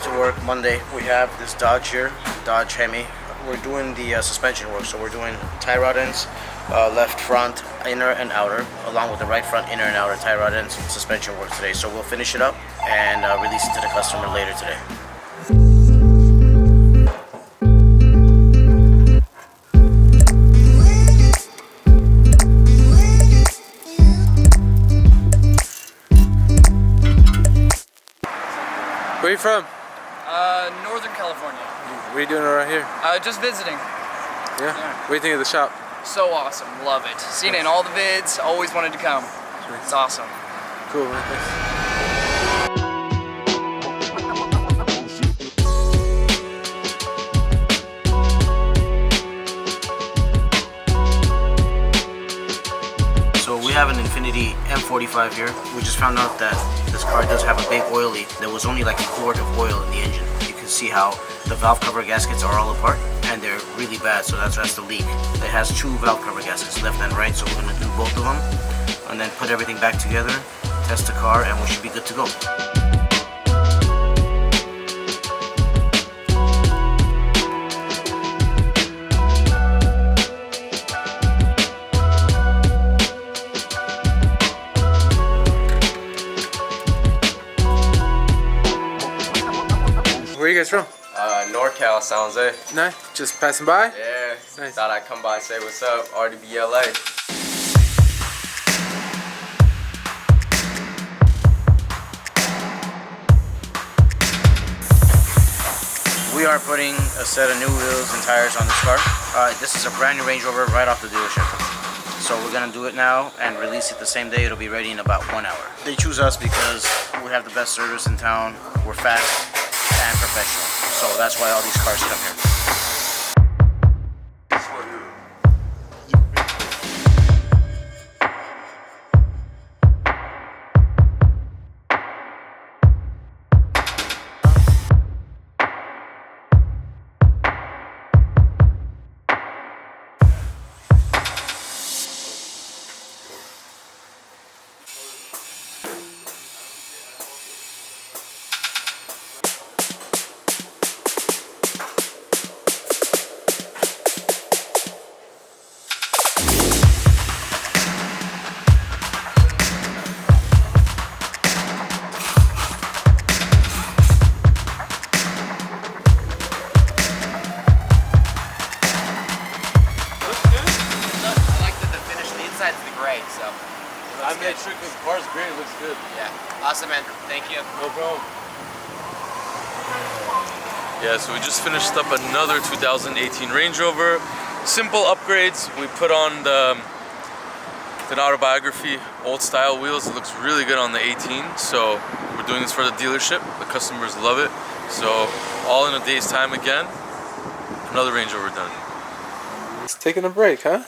back to work Monday. We have this Dodge here, Dodge Hemi. We're doing the suspension work, so we're doing tie rod ends, left front, inner and outer, along with the right front, inner and outer tie rod ends, suspension work today. So we'll finish it up and release it to the customer later today. Where are you from? Northern California. What are you doing around here? Just visiting. Yeah? What do you think of the shop? So awesome, love it. Seen it in all the vids, always wanted to come. Sure. It's awesome. Cool, man. Thanks. We have an Infiniti M45 here. We just found out that this car does have a big oil leak. There was only like a quart of oil in the engine. You can see how the valve cover gaskets are all apart and they're really bad, so that's the leak. It has two valve cover gaskets, left and right, so we're gonna do both of them and then put everything back together, test the car, and we should be good to go. Where are you guys from? NorCal, San Jose. Nice. Just passing by? Yeah. Nice. Thought I'd come by and say what's up. RDBLA. We are putting a set of new wheels and tires on this car. This is a brand new Range Rover right off the dealership. So we're gonna do it now and release it the same day. It'll be ready in about 1 hour. They choose us because we have the best service in town. We're fast and professional. So that's why all these cars come here. So I made sure because the car's great, it looks good. yeah, awesome, man. Thank you. No problem. Yeah, so we just finished up another 2018 Range Rover. Simple upgrades. We put on the autobiography old style wheels. It looks really good on the 18. So we're doing this for the dealership. The customers love it. So all in a day's time again. Another Range Rover done. It's taking a break, huh?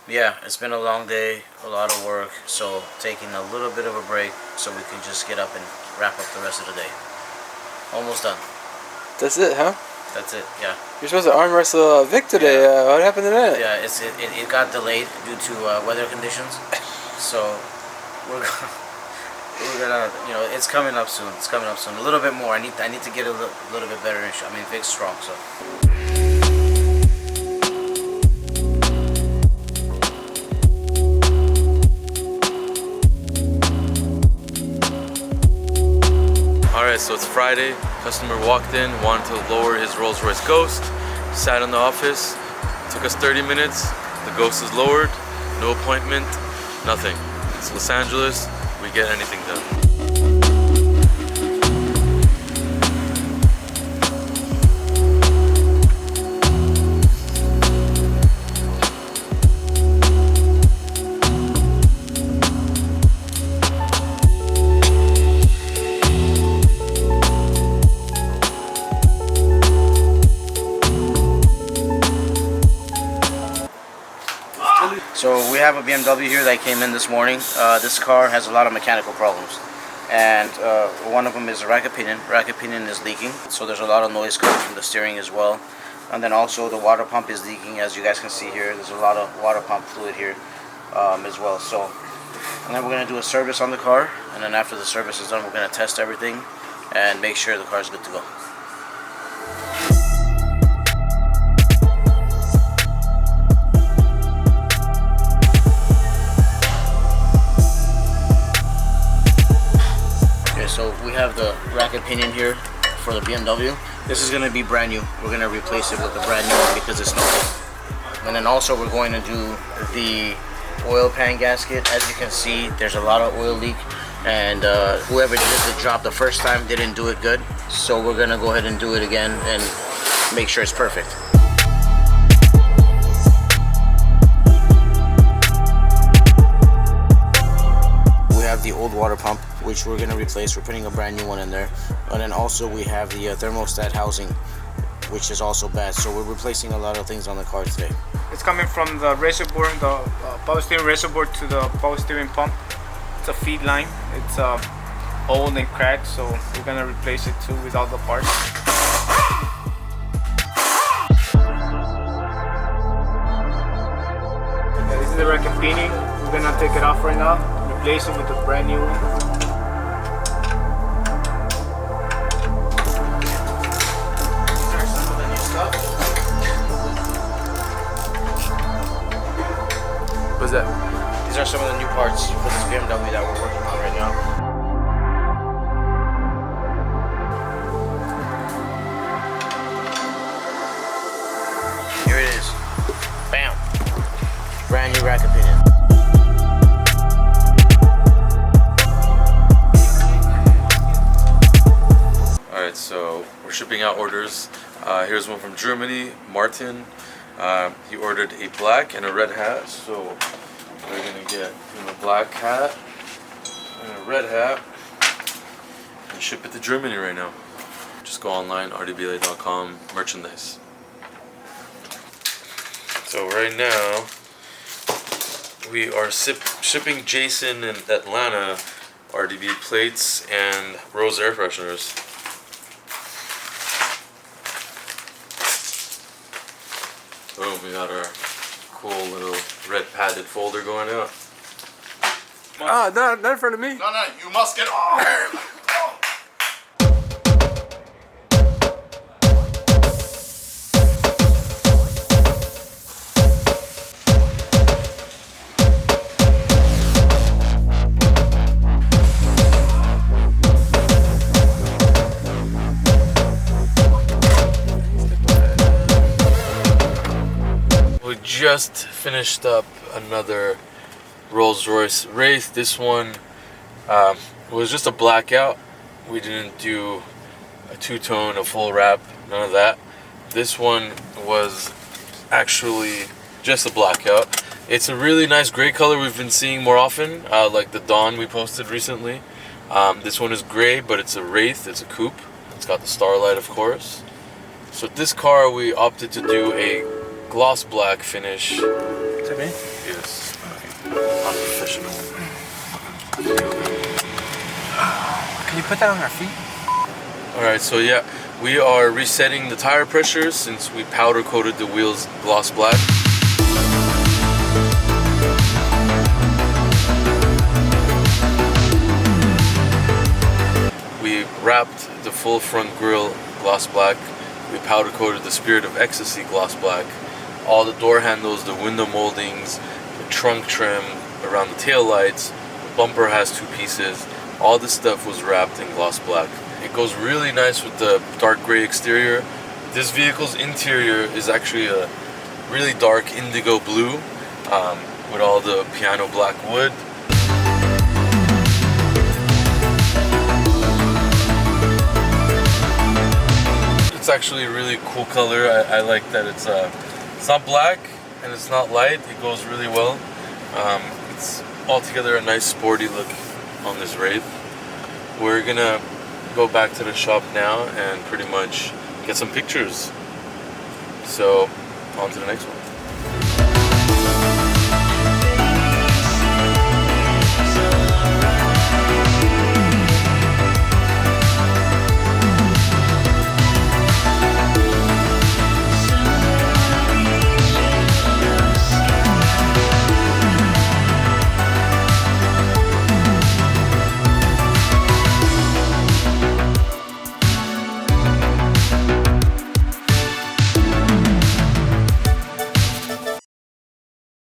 Yeah, it's been a long day, a lot of work, so taking a little bit of a break so we can just get up and wrap up the rest of the day. Almost done. That's it, huh? That's it, yeah. You're supposed to arm wrestle Vic today. Yeah. What happened to that? Yeah, it got delayed due to weather conditions. So we're gonna, you know, it's coming up soon. It's coming up soon. A little bit more. I need to get a little bit better. I mean, Vic's strong, so. Alright, so it's Friday. Customer walked in, wanted to lower his Rolls Royce Ghost. Sat in the office. Took us 30 minutes. The Ghost is lowered. No appointment. Nothing. It's Los Angeles. We get anything done. So we have a BMW here that came in this morning. This car has a lot of mechanical problems, and one of them is the racket pinion. Racket pinion is leaking, so there's a lot of noise coming from the steering as well. And then also the water pump is leaking, as you guys can see here. There's a lot of water pump fluid here as well. So, and then we're gonna do a service on the car, and then after the service is done, we're gonna test everything and make sure the car is good to go. have the rack and pinion here for the BMW. This is going to be brand new. We're going to replace it with a brand new one because it's not. And then also we're going to do the oil pan gasket. As you can see, there's a lot of oil leak, and whoever did the job the first time didn't do it good. So we're going to go ahead and do it again and make sure it's perfect. We have the old water pump, which we're going to replace. We're putting a brand new one in there. And then also we have the thermostat housing, which is also bad. So we're replacing a lot of things on the car today. It's coming from the reservoir, the power steering reservoir to the power steering pump. It's a feed line. It's old and cracked, so we're gonna replace it too with all the parts. Yeah, this is the rack and pinion. We're gonna take it off right now, replace it with a brand new one. What's that? These are some of the new parts for this BMW that we're working on right now. Here it is. Bam! Brand new rack and pinion. Alright, so we're shipping out orders. Here's one from Germany, Martin. He ordered a black and a red hat, so we're gonna get him a black hat and a red hat and ship it to Germany right now. Just go online, rdbla.com, merchandise. So right now we are shipping Jason in Atlanta RDB plates and Rose air fresheners. Boom, we got our cool little red padded folder going out. Ah, not in front of me. No, you must get off. We just finished up another Rolls Royce Wraith. This one was just a blackout. We didn't do a two-tone, a full wrap, none of that. This one was actually just a blackout. It's a really nice gray color we've been seeing more often, like the Dawn we posted recently. This one is gray, but it's a Wraith, it's a coupe. It's got the starlight, of course. So this car we opted to do a gloss black finish. To me? Yes. Unprofessional. Can you put that on our feet? Alright, so yeah, we are resetting the tire pressure since we powder coated the wheels gloss black. We wrapped the full front grille gloss black. We powder coated the Spirit of Ecstasy gloss black. All the door handles, the window moldings, the trunk trim, around the tail lights, the bumper has two pieces. All this stuff was wrapped in gloss black. It goes really nice with the dark gray exterior. This vehicle's interior is actually a really dark indigo blue with all the piano black wood. It's actually a really cool color. I like that it's not black and it's not light. It goes really well. It's altogether a nice sporty look on this Wraith. We're gonna go back to the shop now and pretty much get some pictures. So on to the next one.